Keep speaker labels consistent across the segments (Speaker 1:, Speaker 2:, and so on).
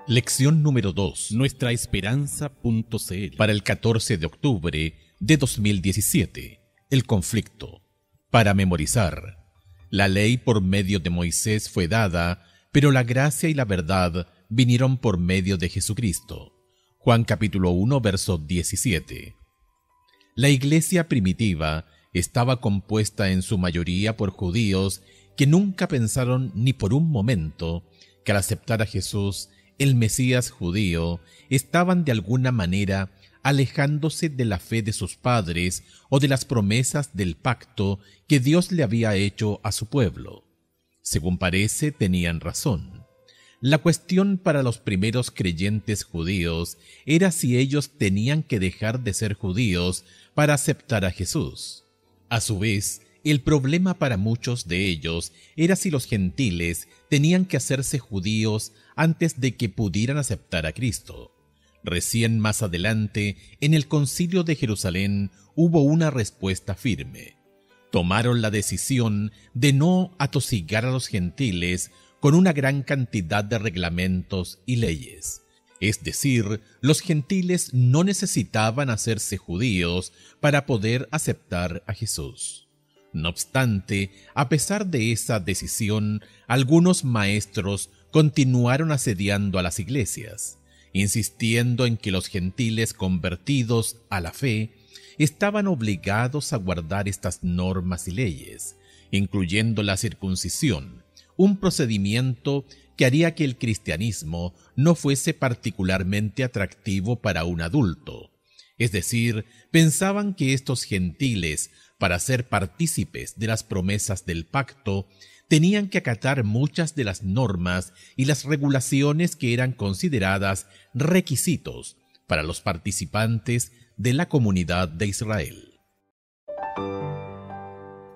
Speaker 1: Lección número 2. Nuestraesperanza.cl. Para el 14 de octubre de 2017. El conflicto. Para memorizar. La ley por medio de Moisés fue dada, pero la gracia y la verdad vinieron por medio de Jesucristo. Juan capítulo 1, verso 17. La iglesia primitiva estaba compuesta en su mayoría por judíos que nunca pensaron ni por un momento que al aceptar a Jesús, el Mesías judío, estaban de alguna manera alejándose de la fe de sus padres o de las promesas del pacto que Dios le había hecho a su pueblo. Según parece, tenían razón. La cuestión para los primeros creyentes judíos era si ellos tenían que dejar de ser judíos para aceptar a Jesús. A su vez, el problema para muchos de ellos era si los gentiles tenían que hacerse judíos antes de que pudieran aceptar a Cristo. Recién más adelante, en el Concilio de Jerusalén, hubo una respuesta firme. Tomaron la decisión de no atosigar a los gentiles con una gran cantidad de reglamentos y leyes. Es decir, los gentiles no necesitaban hacerse judíos para poder aceptar a Jesús. No obstante, a pesar de esa decisión, algunos maestros continuaron asediando a las iglesias, insistiendo en que los gentiles convertidos a la fe estaban obligados a guardar estas normas y leyes, incluyendo la circuncisión, un procedimiento que haría que el cristianismo no fuese particularmente atractivo para un adulto. Es decir, pensaban que estos gentiles, para ser partícipes de las promesas del pacto, tenían que acatar muchas de las normas y las regulaciones que eran consideradas requisitos para los participantes de la comunidad de Israel.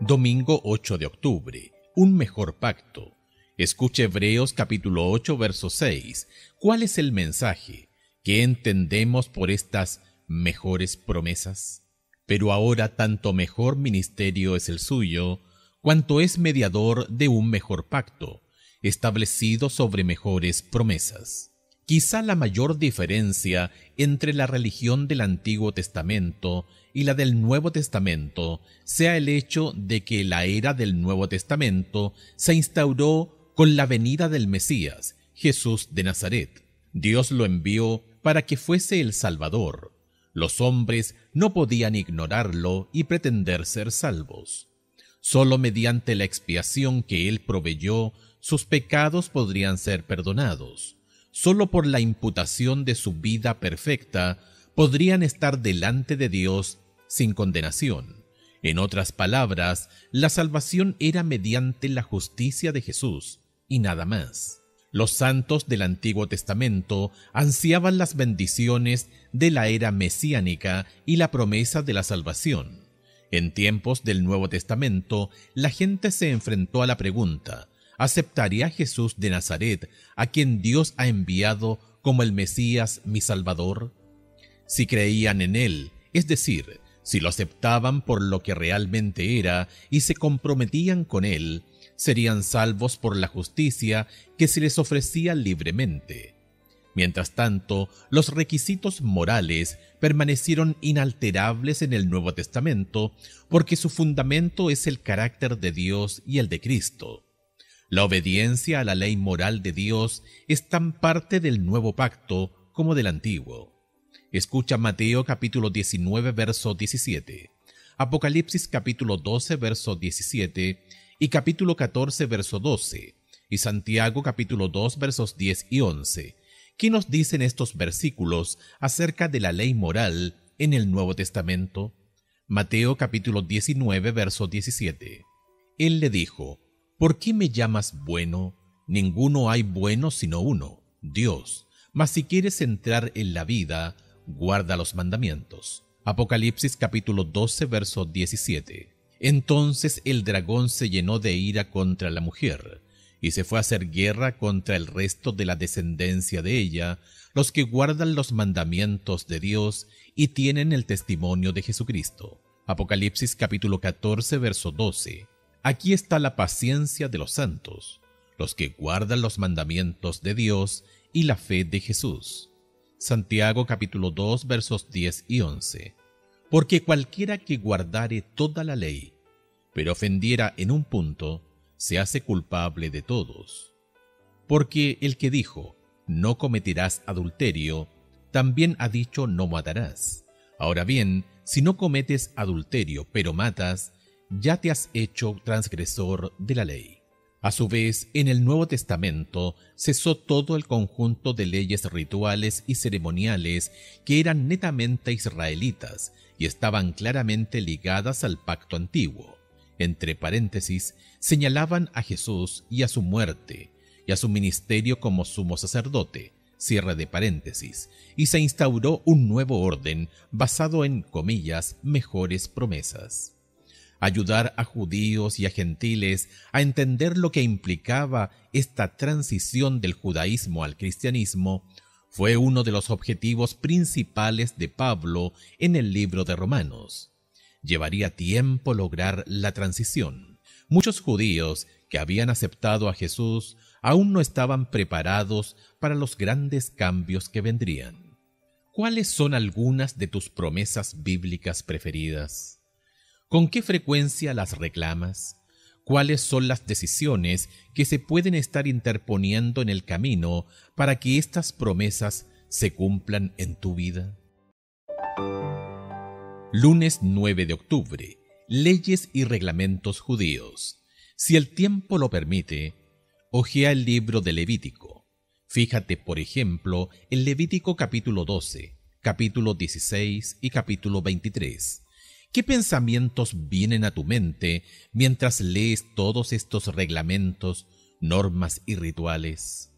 Speaker 1: Domingo 8 de octubre. Un mejor pacto. Escuche Hebreos capítulo 8, verso 6. ¿Cuál es el mensaje? ¿Qué entendemos por estas mejores promesas? Pero ahora tanto mejor ministerio es el suyo, cuanto es mediador de un mejor pacto, establecido sobre mejores promesas. Quizá la mayor diferencia entre la religión del Antiguo Testamento y la del Nuevo Testamento sea el hecho de que la era del Nuevo Testamento se instauró con la venida del Mesías, Jesús de Nazaret. Dios lo envió para que fuese el Salvador. Los hombres no podían ignorarlo y pretender ser salvos. Solo mediante la expiación que Él proveyó, sus pecados podrían ser perdonados. Solo por la imputación de su vida perfecta podrían estar delante de Dios sin condenación. En otras palabras, la salvación era mediante la justicia de Jesús y nada más. Los santos del Antiguo Testamento ansiaban las bendiciones de la era mesiánica y la promesa de la salvación. En tiempos del Nuevo Testamento, la gente se enfrentó a la pregunta: ¿aceptaría Jesús de Nazaret, a quien Dios ha enviado como el Mesías, mi Salvador? Si creían en él, es decir, si lo aceptaban por lo que realmente era y se comprometían con él, serían salvos por la justicia que se les ofrecía libremente. Mientras tanto, los requisitos morales permanecieron inalterables en el Nuevo Testamento porque su fundamento es el carácter de Dios y el de Cristo. La obediencia a la ley moral de Dios es tan parte del Nuevo Pacto como del Antiguo. Escucha Mateo capítulo 19, verso 17, Apocalipsis capítulo 12, verso 17 y capítulo 14, verso 12, y Santiago capítulo 2, versos 10 y 11. ¿Qué nos dicen estos versículos acerca de la ley moral en el Nuevo Testamento? Mateo capítulo 19, verso 17. Él le dijo: ¿por qué me llamas bueno? Ninguno hay bueno sino uno, Dios. Mas si quieres entrar en la vida, guarda los mandamientos. Apocalipsis capítulo 12, verso 17. Entonces el dragón se llenó de ira contra la mujer, y se fue a hacer guerra contra el resto de la descendencia de ella, los que guardan los mandamientos de Dios y tienen el testimonio de Jesucristo. Apocalipsis capítulo 14, verso 12. Aquí está la paciencia de los santos, los que guardan los mandamientos de Dios y la fe de Jesús. Santiago capítulo 2 versos 10 y 11. Porque cualquiera que guardare toda la ley, pero ofendiera en un punto, se hace culpable de todos. Porque el que dijo, no cometerás adulterio, también ha dicho, no matarás. Ahora bien, si no cometes adulterio, pero matas, ya te has hecho transgresor de la ley. A su vez, en el Nuevo Testamento cesó todo el conjunto de leyes rituales y ceremoniales que eran netamente israelitas y estaban claramente ligadas al pacto antiguo. Entre paréntesis, señalaban a Jesús y a su muerte, y a su ministerio como sumo sacerdote, cierre de paréntesis, y se instauró un nuevo orden basado en, comillas, mejores promesas. Ayudar a judíos y a gentiles a entender lo que implicaba esta transición del judaísmo al cristianismo fue uno de los objetivos principales de Pablo en el libro de Romanos. Llevaría tiempo lograr la transición. Muchos judíos que habían aceptado a Jesús aún no estaban preparados para los grandes cambios que vendrían. ¿Cuáles son algunas de tus promesas bíblicas preferidas? ¿Con qué frecuencia las reclamas? ¿Cuáles son las decisiones que se pueden estar interponiendo en el camino para que estas promesas se cumplan en tu vida? Lunes 9 de octubre. Leyes y reglamentos judíos. Si el tiempo lo permite, hojea el libro de Levítico. Fíjate, por ejemplo, en Levítico capítulo 12, capítulo 16 y capítulo 23. ¿Qué pensamientos vienen a tu mente mientras lees todos estos reglamentos, normas y rituales?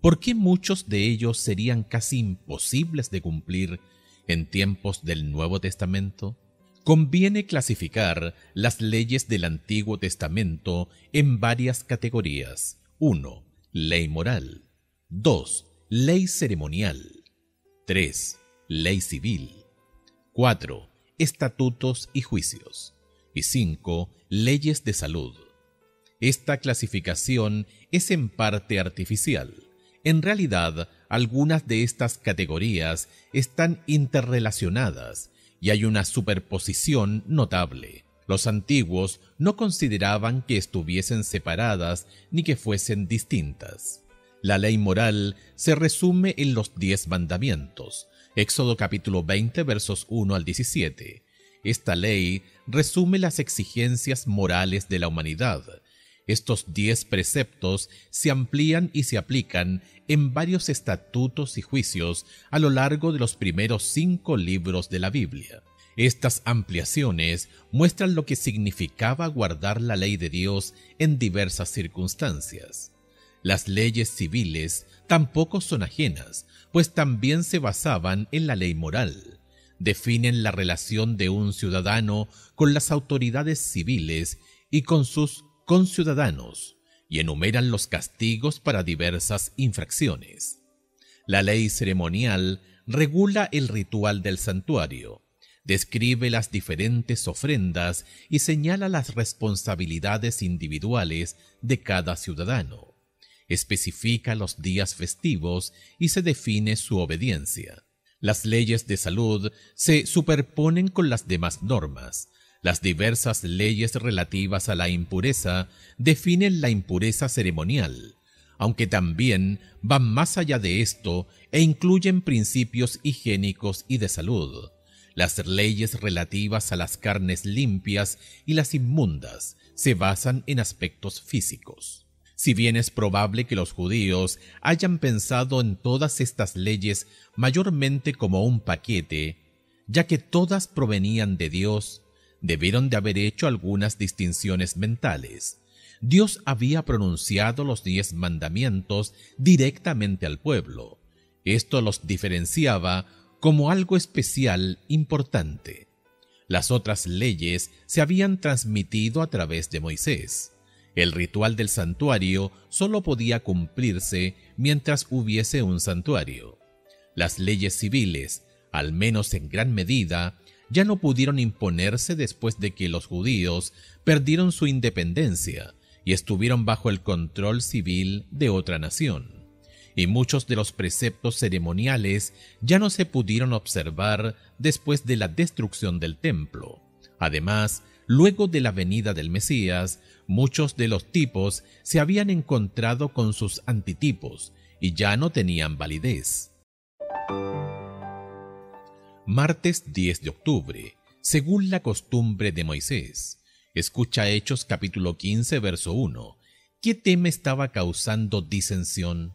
Speaker 1: ¿Por qué muchos de ellos serían casi imposibles de cumplir en tiempos del Nuevo Testamento? Conviene clasificar las leyes del Antiguo Testamento en varias categorías. 1. Ley moral. 2. Ley ceremonial. 3. Ley civil. 4. Estatutos y juicios. Y 5. Leyes de salud. Esta clasificación es en parte artificial. En realidad, algunas de estas categorías están interrelacionadas y hay una superposición notable. Los antiguos no consideraban que estuviesen separadas ni que fuesen distintas. La ley moral se resume en los 10 mandamientos. Éxodo capítulo 20 versos 1 al 17. Esta ley resume las exigencias morales de la humanidad. Estos 10 preceptos se amplían y se aplican en varios estatutos y juicios a lo largo de los primeros 5 libros de la Biblia. Estas ampliaciones muestran lo que significaba guardar la ley de Dios en diversas circunstancias. Las leyes civiles tampoco son ajenas, pues también se basaban en la ley moral. Definen la relación de un ciudadano con las autoridades civiles y con sus conciudadanos, y enumeran los castigos para diversas infracciones. La ley ceremonial regula el ritual del santuario, describe las diferentes ofrendas y señala las responsabilidades individuales de cada ciudadano. Especifica los días festivos y se define su obediencia. Las leyes de salud se superponen con las demás normas. Las diversas leyes relativas a la impureza definen la impureza ceremonial, aunque también van más allá de esto e incluyen principios higiénicos y de salud. Las leyes relativas a las carnes limpias y las inmundas se basan en aspectos físicos. Si bien es probable que los judíos hayan pensado en todas estas leyes mayormente como un paquete, ya que todas provenían de Dios, debieron de haber hecho algunas distinciones mentales. Dios había pronunciado los 10 mandamientos directamente al pueblo. Esto los diferenciaba como algo especial importante. Las otras leyes se habían transmitido a través de Moisés. El ritual del santuario solo podía cumplirse mientras hubiese un santuario. Las leyes civiles, al menos en gran medida, ya no pudieron imponerse después de que los judíos perdieron su independencia y estuvieron bajo el control civil de otra nación. y muchos de los preceptos ceremoniales ya no se pudieron observar después de la destrucción del templo. Además, luego de la venida del Mesías, muchos de los tipos se habían encontrado con sus antitipos y ya no tenían validez. Martes 10 de octubre, según la costumbre de Moisés. Escucha Hechos capítulo 15, verso 1. ¿Qué tema estaba causando disensión?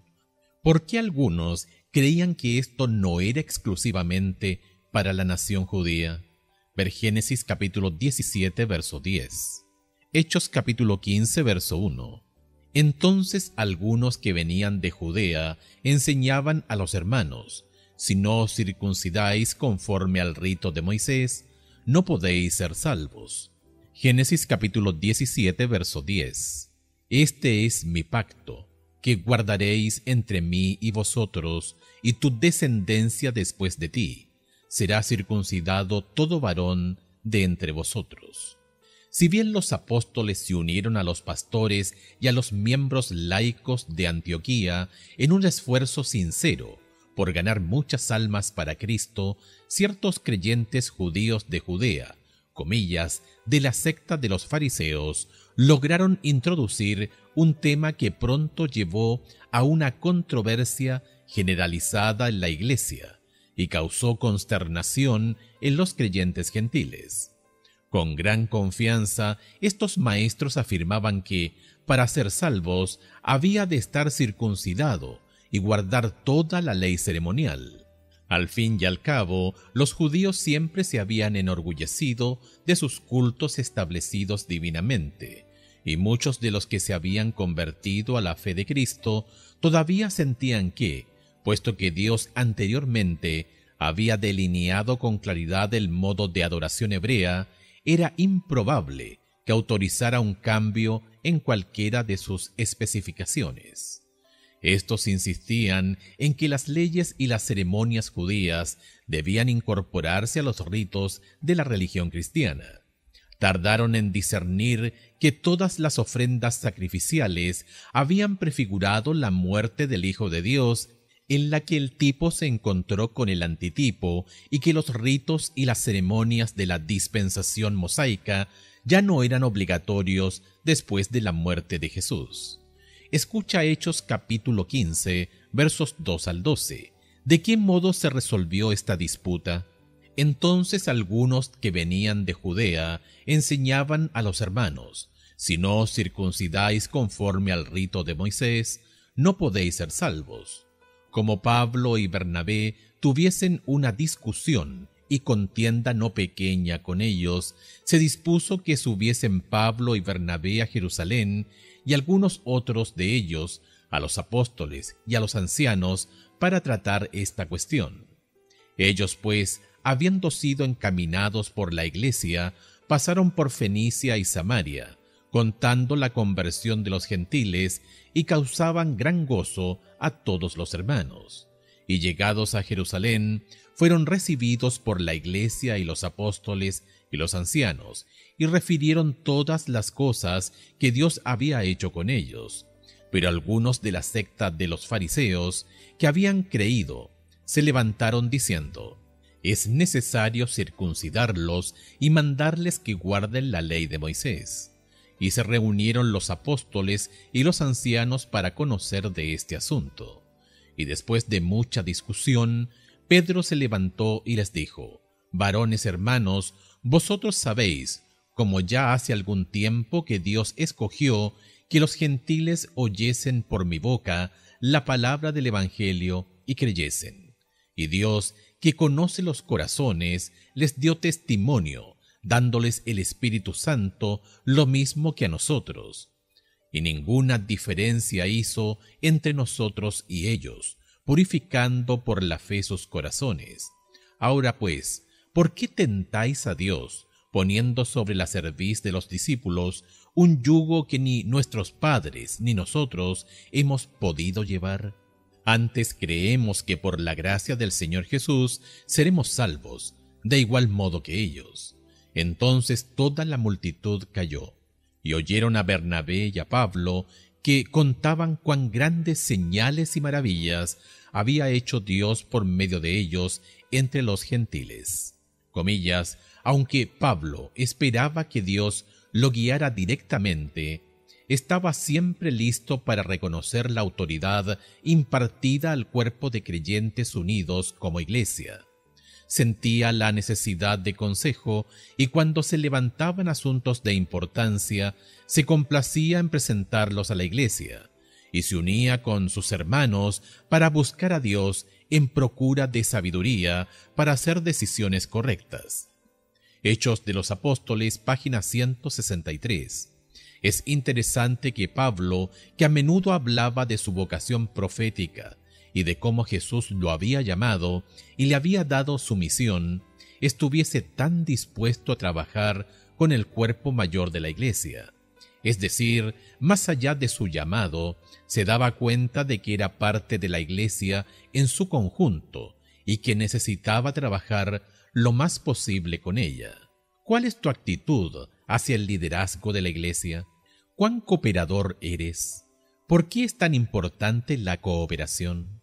Speaker 1: ¿Por qué algunos creían que esto no era exclusivamente para la nación judía? Ver Génesis capítulo 17, verso 10. Hechos capítulo 15, verso 1. Entonces algunos que venían de Judea enseñaban a los hermanos: si no os circuncidáis conforme al rito de Moisés, no podéis ser salvos. Génesis capítulo 17, verso 10. Este es mi pacto, que guardaréis entre mí y vosotros, y tu descendencia después de ti. Será circuncidado todo varón de entre vosotros. Si bien los apóstoles se unieron a los pastores y a los miembros laicos de Antioquía en un esfuerzo sincero por ganar muchas almas para Cristo, ciertos creyentes judíos de Judea, comillas, de la secta de los fariseos, lograron introducir un tema que pronto llevó a una controversia generalizada en la Iglesia y causó consternación en los creyentes gentiles. Con gran confianza, estos maestros afirmaban que, para ser salvos, había de estar circuncidado y guardar toda la ley ceremonial. Al fin y al cabo, los judíos siempre se habían enorgullecido de sus cultos establecidos divinamente, y muchos de los que se habían convertido a la fe de Cristo todavía sentían que, puesto que Dios anteriormente había delineado con claridad el modo de adoración hebrea, era improbable que autorizara un cambio en cualquiera de sus especificaciones. Estos insistían en que las leyes y las ceremonias judías debían incorporarse a los ritos de la religión cristiana. Tardaron en discernir que todas las ofrendas sacrificiales habían prefigurado la muerte del Hijo de Dios, en la que el tipo se encontró con el antitipo, y que los ritos y las ceremonias de la dispensación mosaica ya no eran obligatorios después de la muerte de Jesús. Escucha Hechos capítulo 15, versos 2 al 12. ¿De qué modo se resolvió esta disputa? Entonces algunos que venían de Judea enseñaban a los hermanos: si no os circuncidáis conforme al rito de Moisés, no podéis ser salvos. Como Pablo y Bernabé tuviesen una discusión y contienda no pequeña con ellos, se dispuso que subiesen Pablo y Bernabé a Jerusalén, y algunos otros de ellos a los apóstoles y a los ancianos, para tratar esta cuestión. Ellos, pues, habiendo sido encaminados por la iglesia, pasaron por Fenicia y Samaria, contando la conversión de los gentiles, y causaban gran gozo a todos los hermanos. Y llegados a Jerusalén, fueron recibidos por la iglesia y los apóstoles y los ancianos, y refirieron todas las cosas que Dios había hecho con ellos. Pero algunos de la secta de los fariseos, que habían creído, se levantaron diciendo: es necesario circuncidarlos y mandarles que guarden la ley de Moisés. Y se reunieron los apóstoles y los ancianos para conocer de este asunto. Y después de mucha discusión, Pedro se levantó y les dijo: varones hermanos, vosotros sabéis, como ya hace algún tiempo, que Dios escogió que los gentiles oyesen por mi boca la palabra del Evangelio y creyesen. Y Dios, que conoce los corazones, les dio testimonio, dándoles el Espíritu Santo, lo mismo que a nosotros. Y ninguna diferencia hizo entre nosotros y ellos, purificando por la fe sus corazones. Ahora pues, ¿por qué tentáis a Dios, poniendo sobre la cerviz de los discípulos un yugo que ni nuestros padres ni nosotros hemos podido llevar? Antes creemos que por la gracia del Señor Jesús seremos salvos, de igual modo que ellos. Entonces toda la multitud calló, y oyeron a Bernabé y a Pablo que contaban cuán grandes señales y maravillas había hecho Dios por medio de ellos entre los gentiles. Comillas, aunque Pablo esperaba que Dios lo guiara directamente, estaba siempre listo para reconocer la autoridad impartida al cuerpo de creyentes unidos como iglesia. Sentía la necesidad de consejo y cuando se levantaban asuntos de importancia, se complacía en presentarlos a la iglesia y se unía con sus hermanos para buscar a Dios en procura de sabiduría para hacer decisiones correctas. Hechos de los Apóstoles, página 163. Es interesante que Pablo, que a menudo hablaba de su vocación profética y de cómo Jesús lo había llamado y le había dado su misión, estuviese tan dispuesto a trabajar con el cuerpo mayor de la iglesia. Es decir, más allá de su llamado, se daba cuenta de que era parte de la iglesia en su conjunto y que necesitaba trabajar lo más posible con ella. ¿Cuál es tu actitud hacia el liderazgo de la iglesia? ¿Cuán cooperador eres? ¿Por qué es tan importante la cooperación?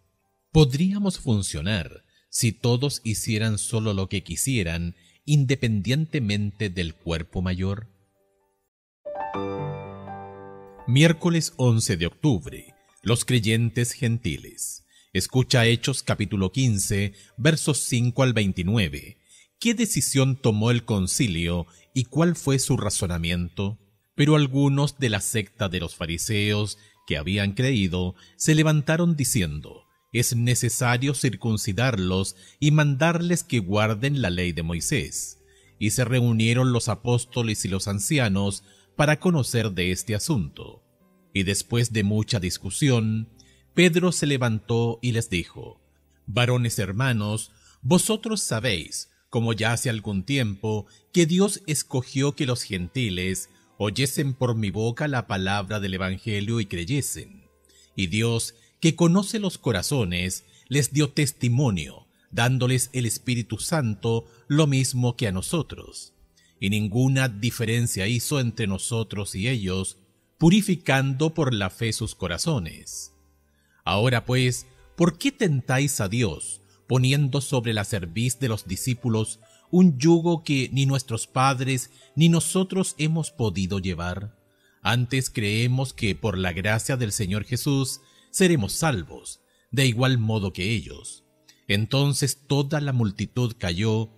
Speaker 1: ¿Podríamos funcionar si todos hicieran solo lo que quisieran, independientemente del cuerpo mayor? Miércoles 11 de octubre. Los creyentes gentiles. Escucha Hechos capítulo 15, versos 5 al 29. ¿Qué decisión tomó el concilio y cuál fue su razonamiento? Pero algunos de la secta de los fariseos que habían creído se levantaron diciendo: es necesario circuncidarlos y mandarles que guarden la ley de Moisés. Y se reunieron los apóstoles y los ancianos para conocer de este asunto. Y después de mucha discusión, Pedro se levantó y les dijo: varones hermanos, vosotros sabéis, como ya hace algún tiempo, que Dios escogió que los gentiles oyesen por mi boca la palabra del Evangelio y creyesen. Y Dios, que conoce los corazones, les dio testimonio, dándoles el Espíritu Santo lo mismo que a nosotros. Y ninguna diferencia hizo entre nosotros y ellos, purificando por la fe sus corazones. Ahora pues, ¿por qué tentáis a Dios, poniendo sobre la cerviz de los discípulos un yugo que ni nuestros padres ni nosotros hemos podido llevar? Antes creemos que por la gracia del Señor Jesús seremos salvos, de igual modo que ellos. Entonces toda la multitud cayó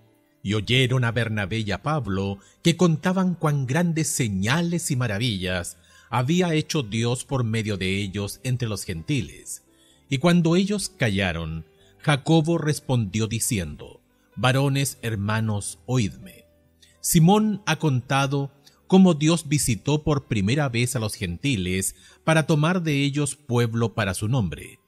Speaker 1: y oyeron a Bernabé y a Pablo, que contaban cuán grandes señales y maravillas había hecho Dios por medio de ellos entre los gentiles. Y cuando ellos callaron, Jacobo respondió diciendo: varones hermanos, oídme. Simón ha contado cómo Dios visitó por primera vez a los gentiles para tomar de ellos pueblo para su nombre.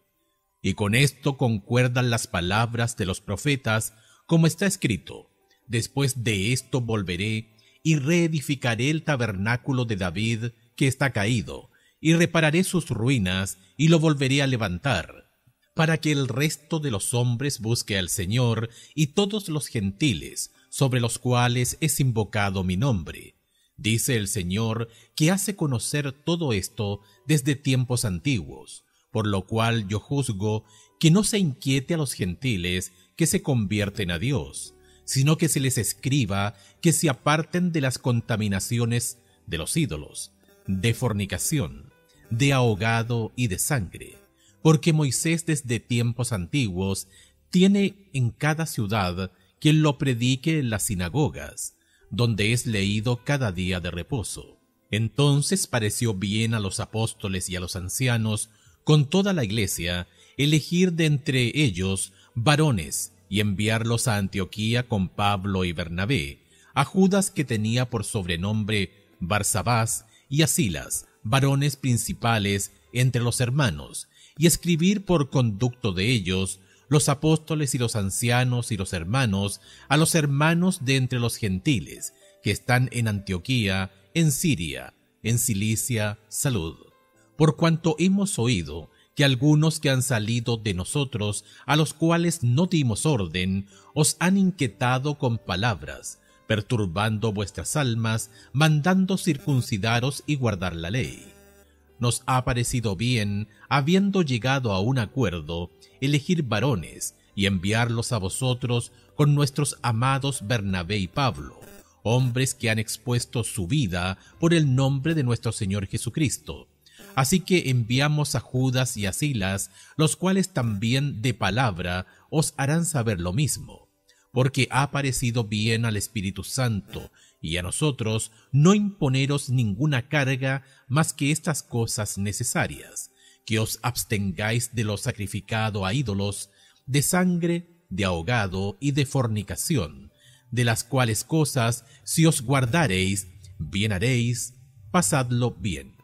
Speaker 1: Y con esto concuerdan las palabras de los profetas, como está escrito: después de esto volveré y reedificaré el tabernáculo de David que está caído, y repararé sus ruinas y lo volveré a levantar, para que el resto de los hombres busque al Señor y todos los gentiles sobre los cuales es invocado mi nombre. Dice el Señor, que hace conocer todo esto desde tiempos antiguos, por lo cual yo juzgo que no se inquiete a los gentiles que se convierten a Dios, sino que se les escriba que se aparten de las contaminaciones de los ídolos, de fornicación, de ahogado y de sangre, porque Moisés desde tiempos antiguos tiene en cada ciudad quien lo predique en las sinagogas, donde es leído cada día de reposo. Entonces pareció bien a los apóstoles y a los ancianos, con toda la iglesia, elegir de entre ellos varones y enviarlos a Antioquía con Pablo y Bernabé, a Judas, que tenía por sobrenombre Barsabás, y a Silas, varones principales entre los hermanos, y escribir por conducto de ellos, los apóstoles y los ancianos y los hermanos, a los hermanos de entre los gentiles, que están en Antioquía, en Siria, en Cilicia, salud. Por cuanto hemos oído que algunos que han salido de nosotros, a los cuales no dimos orden, os han inquietado con palabras, perturbando vuestras almas, mandando circuncidaros y guardar la ley. nos ha parecido bien, habiendo llegado a un acuerdo, elegir varones y enviarlos a vosotros con nuestros amados Bernabé y Pablo, hombres que han expuesto su vida por el nombre de nuestro Señor Jesucristo. Así que enviamos a Judas y a Silas, los cuales también de palabra os harán saber lo mismo, porque ha parecido bien al Espíritu Santo y a nosotros no imponeros ninguna carga más que estas cosas necesarias, que os abstengáis de lo sacrificado a ídolos, de sangre, de ahogado y de fornicación, de las cuales cosas, si os guardareis, bien haréis, pasadlo bien.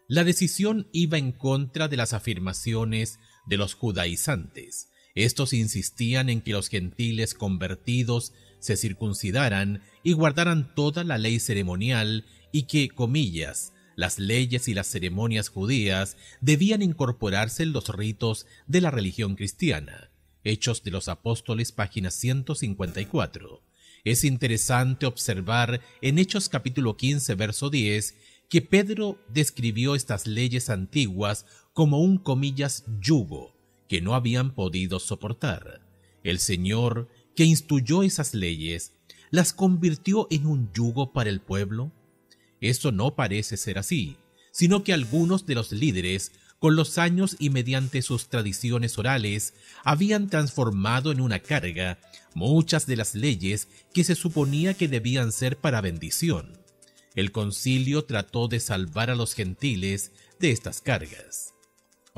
Speaker 1: La decisión iba en contra de las afirmaciones de los judaizantes. Estos insistían en que los gentiles convertidos se circuncidaran y guardaran toda la ley ceremonial y que, comillas, las leyes y las ceremonias judías debían incorporarse en los ritos de la religión cristiana. Hechos de los Apóstoles, página 154. Es interesante observar en Hechos capítulo 15, verso 10, que Pedro describió estas leyes antiguas como un, comillas, yugo que no habían podido soportar. El Señor, que instituyó esas leyes, ¿las convirtió en un yugo para el pueblo? Eso no parece ser así, sino que algunos de los líderes, con los años y mediante sus tradiciones orales, habían transformado en una carga muchas de las leyes que se suponía que debían ser para bendición. El concilio trató de salvar a los gentiles de estas cargas.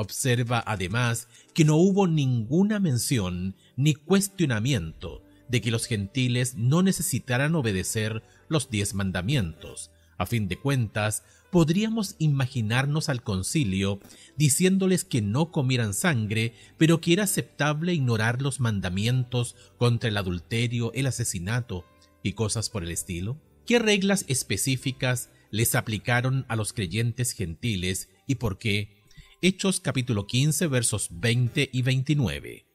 Speaker 1: Observa además que no hubo ninguna mención ni cuestionamiento de que los gentiles no necesitaran obedecer los 10 mandamientos. A fin de cuentas, podríamos imaginarnos al concilio diciéndoles que no comieran sangre, pero que era aceptable ignorar los mandamientos contra el adulterio, el asesinato y cosas por el estilo. ¿Qué reglas específicas les aplicaron a los creyentes gentiles y por qué? Hechos capítulo 15, versos 20 y 29.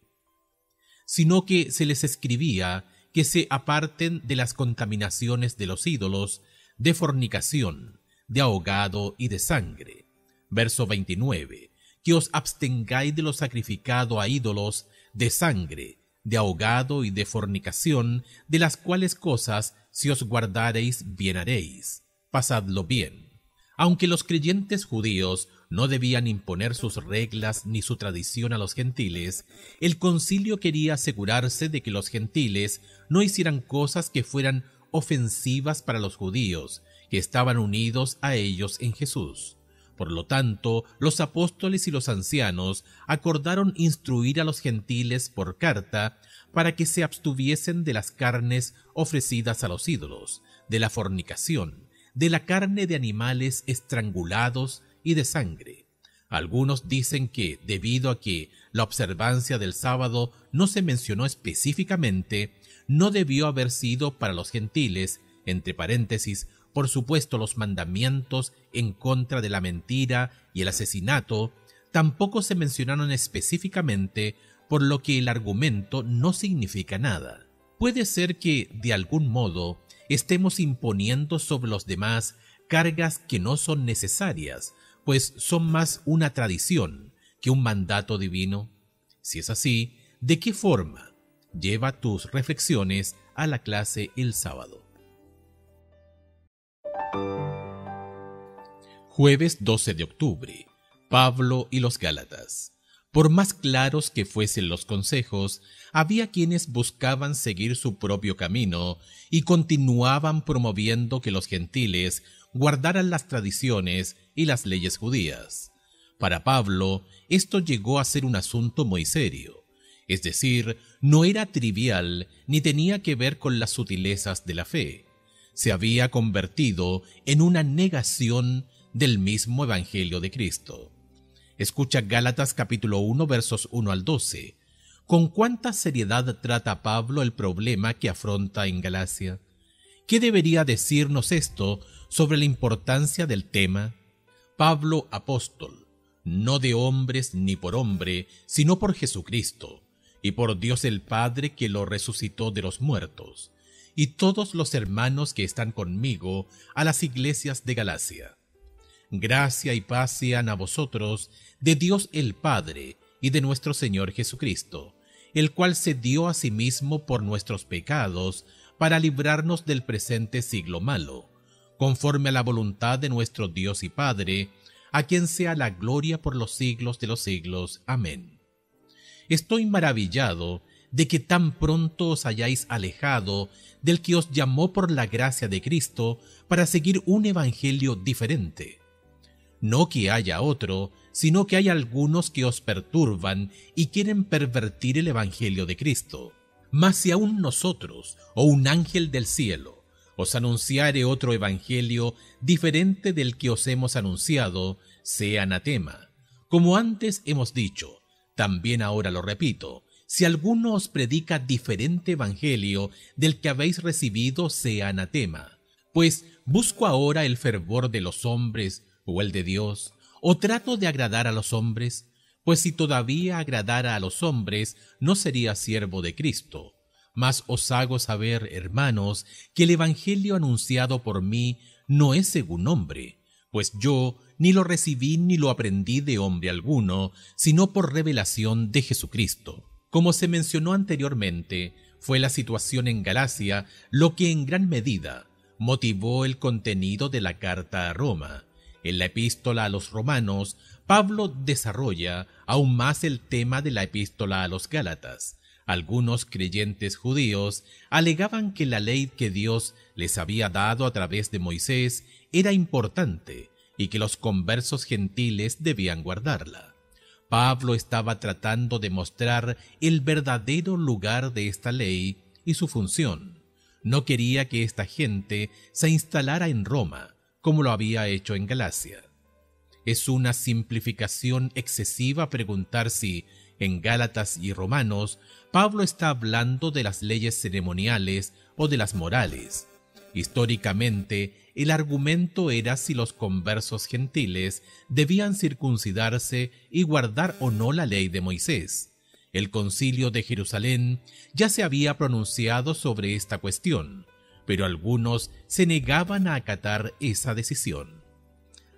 Speaker 1: Sino que se les escribía que se aparten de las contaminaciones de los ídolos, de fornicación, de ahogado y de sangre. Verso 29. Que os abstengáis de lo sacrificado a ídolos, de sangre, de ahogado y de fornicación, de las cuales cosas, si os guardareis, bien haréis. Pasadlo bien. Aunque los creyentes judíos no debían imponer sus reglas ni su tradición a los gentiles, el concilio quería asegurarse de que los gentiles no hicieran cosas que fueran ofensivas para los judíos, que estaban unidos a ellos en Jesús. Por lo tanto, los apóstoles y los ancianos acordaron instruir a los gentiles por carta para que se abstuviesen de las carnes ofrecidas a los ídolos, de la fornicación, de la carne de animales estrangulados y de sangre. Algunos dicen que, debido a que la observancia del sábado no se mencionó específicamente, no debió haber sido para los gentiles, entre paréntesis, por supuesto los mandamientos en contra de la mentira y el asesinato, tampoco se mencionaron específicamente, por lo que el argumento no significa nada. Puede ser que, de algún modo, estemos imponiendo sobre los demás cargas que no son necesarias, pues son más una tradición que un mandato divino. Si es así, ¿de qué forma? Lleva tus reflexiones a la clase el sábado. Jueves 12 de octubre. Pablo y los Gálatas. Por más claros que fuesen los consejos, había quienes buscaban seguir su propio camino y continuaban promoviendo que los gentiles guardaran las tradiciones y las leyes judías. Para Pablo, esto llegó a ser un asunto muy serio, es decir, no era trivial ni tenía que ver con las sutilezas de la fe. Se había convertido en una negación del mismo Evangelio de Cristo. Escucha Gálatas capítulo 1 versos 1 al 12. ¿Con cuánta seriedad trata Pablo el problema que afronta en Galacia? ¿Qué debería decirnos esto sobre la importancia del tema? Pablo, apóstol, no de hombres ni por hombre, sino por Jesucristo, y por Dios el Padre que lo resucitó de los muertos, y todos los hermanos que están conmigo a las iglesias de Galacia. Gracia y paz sean a vosotros de Dios el Padre y de nuestro Señor Jesucristo, el cual se dio a sí mismo por nuestros pecados para librarnos del presente siglo malo, conforme a la voluntad de nuestro Dios y Padre, a quien sea la gloria por los siglos de los siglos. Amén. Estoy maravillado de que tan pronto os hayáis alejado del que os llamó por la gracia de Cristo para seguir un evangelio diferente. No que haya otro, sino que hay algunos que os perturban y quieren pervertir el evangelio de Cristo. Mas si aún nosotros, o un ángel del cielo, os anunciare otro evangelio diferente del que os hemos anunciado, sea anatema. Como antes hemos dicho, también ahora lo repito, si alguno os predica diferente evangelio del que habéis recibido, sea anatema. Pues, ¿busco ahora el fervor de los hombres o el de Dios? ¿O trato de agradar a los hombres? Pues si todavía agradara a los hombres, no sería siervo de Cristo. Mas os hago saber, hermanos, que el evangelio anunciado por mí no es según hombre, pues yo ni lo recibí ni lo aprendí de hombre alguno, sino por revelación de Jesucristo. Como se mencionó anteriormente, fue la situación en Galacia lo que en gran medida motivó el contenido de la carta a Roma. En la epístola a los romanos, Pablo desarrolla aún más el tema de la epístola a los Gálatas. Algunos creyentes judíos alegaban que la ley que Dios les había dado a través de Moisés era importante y que los conversos gentiles debían guardarla. Pablo estaba tratando de mostrar el verdadero lugar de esta ley y su función. No quería que esta gente se instalara en Roma, como lo había hecho en Galacia. Es una simplificación excesiva preguntar si, en Gálatas y Romanos, Pablo está hablando de las leyes ceremoniales o de las morales. Históricamente, el argumento era si los conversos gentiles debían circuncidarse y guardar o no la ley de Moisés. El Concilio de Jerusalén ya se había pronunciado sobre esta cuestión, pero algunos se negaban a acatar esa decisión.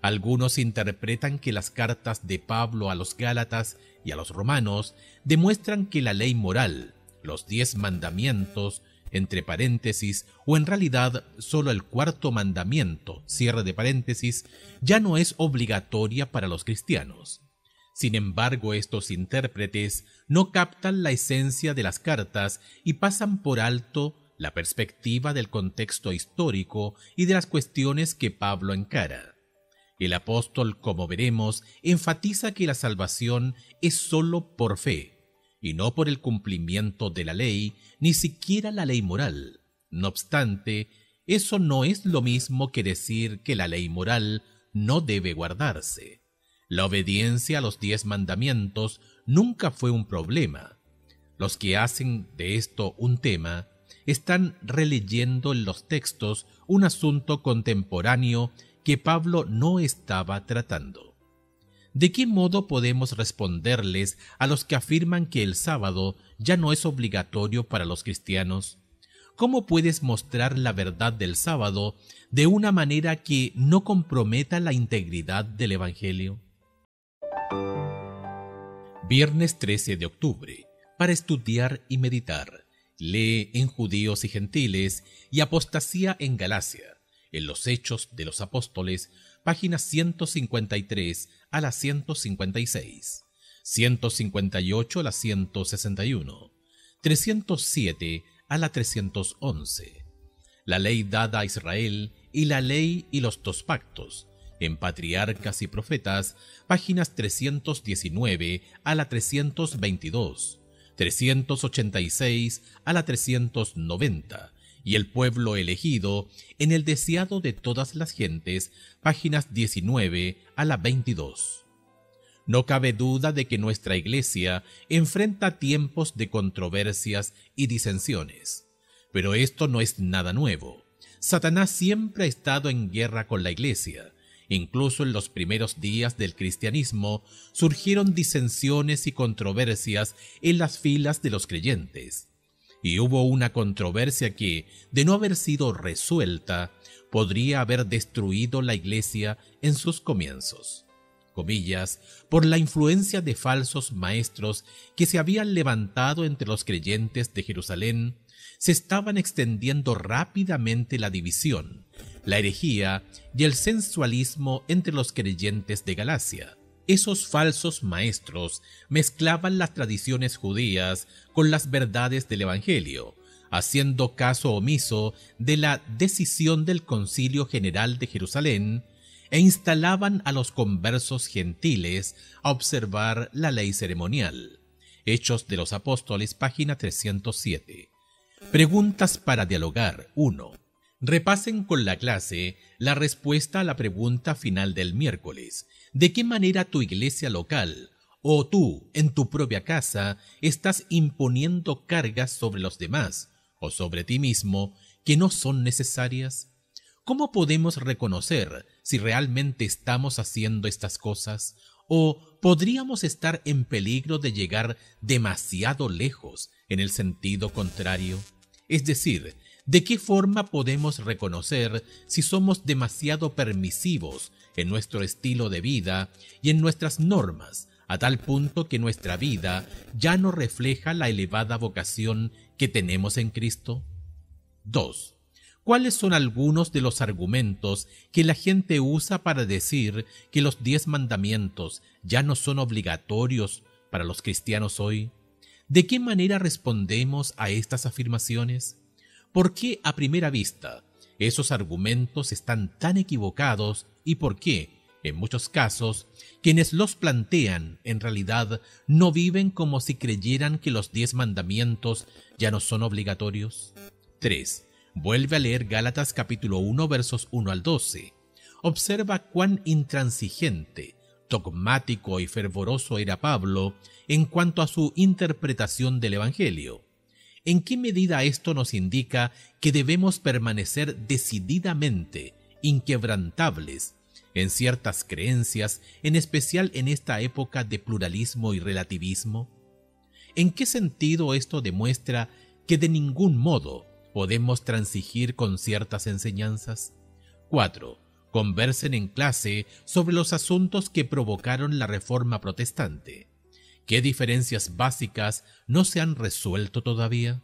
Speaker 1: Algunos interpretan que las cartas de Pablo a los Gálatas y a los romanos demuestran que la ley moral, los 10 mandamientos, entre paréntesis, o en realidad solo el 4º mandamiento, cierre de paréntesis, ya no es obligatoria para los cristianos. Sin embargo, estos intérpretes no captan la esencia de las cartas y pasan por alto la perspectiva del contexto histórico y de las cuestiones que Pablo encara. El apóstol, como veremos, enfatiza que la salvación es sólo por fe, y no por el cumplimiento de la ley, ni siquiera la ley moral. No obstante, eso no es lo mismo que decir que la ley moral no debe guardarse. La obediencia a los 10 mandamientos nunca fue un problema. Los que hacen de esto un tema están releyendo en los textos un asunto contemporáneo que Pablo no estaba tratando. ¿De qué modo podemos responderles a los que afirman que el sábado ya no es obligatorio para los cristianos? ¿Cómo puedes mostrar la verdad del sábado de una manera que no comprometa la integridad del Evangelio? Viernes 13 de octubre. Para estudiar y meditar. Lee en Judíos y Gentiles y Apostasía en Galacia. En los Hechos de los Apóstoles, páginas 153 a la 156, 158 a la 161, 307 a la 311. La ley dada a Israel y la ley y los 2 pactos, en Patriarcas y Profetas, páginas 319 a la 322, 386 a la 390, y el pueblo elegido en el deseado de todas las gentes, páginas 19 a la 22. No cabe duda de que nuestra Iglesia enfrenta tiempos de controversias y disensiones, pero esto no es nada nuevo. Satanás siempre ha estado en guerra con la Iglesia. Incluso en los primeros días del cristianismo surgieron disensiones y controversias en las filas de los creyentes. y hubo una controversia que, de no haber sido resuelta, podría haber destruido la Iglesia en sus comienzos. Comillas, por la influencia de falsos maestros que se habían levantado entre los creyentes de Jerusalén, se estaban extendiendo rápidamente la división, la herejía y el sensualismo entre los creyentes de Galacia. Esos falsos maestros mezclaban las tradiciones judías con las verdades del Evangelio, haciendo caso omiso de la decisión del Concilio General de Jerusalén, e instalaban a los conversos gentiles a observar la ley ceremonial. Hechos de los Apóstoles, página 307. Preguntas para dialogar. 1. Repasen con la clase la respuesta a la pregunta final del miércoles. ¿De qué manera tu iglesia local o tú, en tu propia casa, estás imponiendo cargas sobre los demás o sobre ti mismo que no son necesarias? ¿Cómo podemos reconocer si realmente estamos haciendo estas cosas? ¿O podríamos estar en peligro de llegar demasiado lejos en el sentido contrario? Es decir, ¿de qué forma podemos reconocer si somos demasiado permisivos en nuestro estilo de vida y en nuestras normas, a tal punto que nuestra vida ya no refleja la elevada vocación que tenemos en Cristo? 2. ¿Cuáles son algunos de los argumentos que la gente usa para decir que los 10 mandamientos ya no son obligatorios para los cristianos hoy? ¿De qué manera respondemos a estas afirmaciones? ¿Por qué a primera vista esos argumentos están tan equivocados y por qué, en muchos casos, quienes los plantean en realidad no viven como si creyeran que los 10 mandamientos ya no son obligatorios? 3. Vuelve a leer Gálatas capítulo 1 versos 1 al 12. Observa cuán intransigente, dogmático y fervoroso era Pablo en cuanto a su interpretación del Evangelio. ¿En qué medida esto nos indica que debemos permanecer decididamente inquebrantables en ciertas creencias, en especial en esta época de pluralismo y relativismo? ¿En qué sentido esto demuestra que de ningún modo podemos transigir con ciertas enseñanzas? 4. Conversen en clase sobre los asuntos que provocaron la Reforma Protestante. ¿Qué diferencias básicas no se han resuelto todavía?